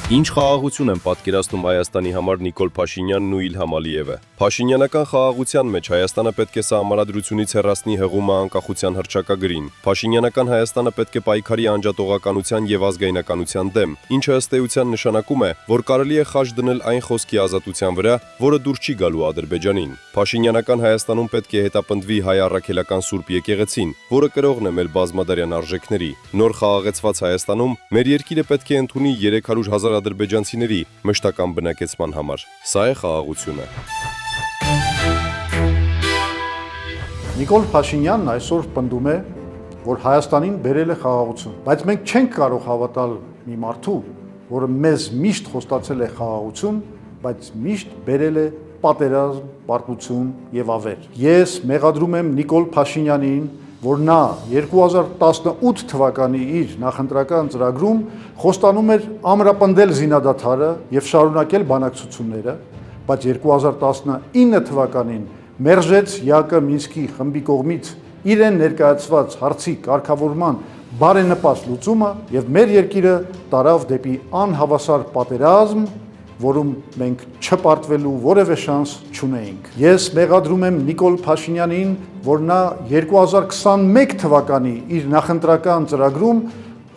Ինչ խաղաղություն են պատկերացնում Հայաստանի համար Նիկոլ Փաշինյանն ու Իլհամ Ալիևը։ Փաշինյանական խաղաղության մեջ Հայաստանը պետք է սահմանադրությունից հեռացնի հեղումը անկախության հռչակագրին։ Փաշինյանական Հայաստանը պետք է պայքարի անջատողականության եւ ազգայնականության դեմ, ինչը ըստ էության նշանակում է, որ կարելի է խաչ դնել այն խոսքի ազատության վրա, որը դուր չի գալու Ադրբեջանին։ Փաշինյանական Հայաստանում պետք է հետապնդվի հայ առաքելական Սուրբ եկեղեցին, որը կրողն է մեր բազմադարյան արժեքների։ Նոր խաղաղեցված Հայաստանում մեր երկիրը պետք է ընդունի 300,000 ադրբեջանցիների մշտական բնակեցման համար։ Սա է խաղաղությունը։ Նիկոլ Փաշինյանն այսօր պնդում է, որ Հայաստանին բերել է խաղաղություն, բայց մենք չենք կարող հավատալ մի մարդու, որը մեզ միշտ խոստացել է խաղաղություն, բայց միշտ բերել է պատերազմ, պարտություն եւ ավեր։ Ես մեղադրում եմ Նիկոլ Փաշինյանին, որ նա 2018 թվականի իր նախընտրական ծրագրում խոստանում էր ամրապնդել զինադադարը եւ շարունակել բանակցությունները, բայց 2019 թվականին մերժեց ՀԱԿ Մինսկի խմբի կողմից իրեն ներկայացված հարցի կարգավորման բարենպաստ լուծումը եւ մեր երկիրը տարավ դեպի անհավասար պատերազմ, որում մենք չպարտվելու որևէ շանս չունեինք։ Ես մեղադրում եմ Նիկոլ Փաշինյանին, որ նա 2021 թվականի իր նախընտրական ծրագրում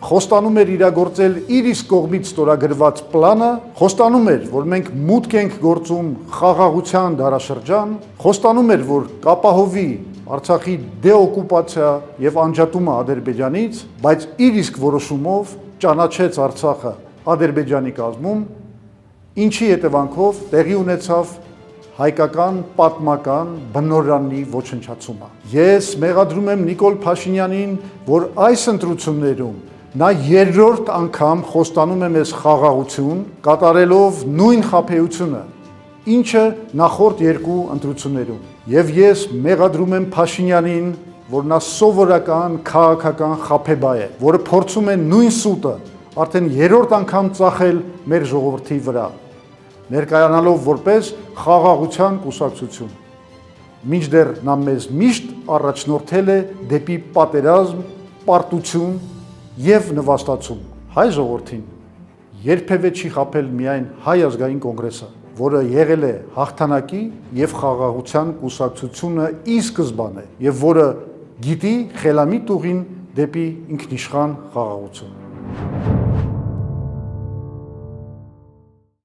խոստանում էր իրագործել իր իսկ կողմից ստորագրված պլանը, խոստանում էր, որ մենք մուտք ենք գործում խաղաղության դարաշրջան, խոստանում էր, որ կապահովի Արցախի դեօկուպացիա եւ անջատումը Ադրբեջանից, բայց իր իսկ որոշումով ճանաչեց Արցախը Ադրբեջանի կազմում, ինչի հետևանքով տեղի ունեցավ հայկական պատմական բնօրրանի ոչնչացումը։ Ես մեղադրում եմ Նիկոլ Փաշինյանին, որ այս ընտրություններում նա երրորդ անգամ խոստանում է մեզ խաղաղություն, կատարելով նույն խաբեությունը, ինչը նախորդ երկու ընտրություններում։ Եվ ես մեղադրում եմ Փաշինյանին, որ նա սովորական քաղաքական խաբեբայ է, որը փորձում է նույն սուտը արդեն երրորդ անգամ ծախել մեր ժողովրդի վրա, ներկայանալով որպես խաղաղության կուսակցություն։ Մինչդեռ նա մեզ միշտ առաջնորդել է դեպի պատերազմ, պարտություն եւ նվաստացում։ Հայ ժողովրդին երբևէ չի խաբել միայն Հայ ազգային կոնգրեսը, որը եղել է հաղթանակի եւ խաղաղության կուսակցությունը ի սկզբանե եւ որը գիտի խելամիտ ուղին դեպի ինքնիշխան խաղաղություն։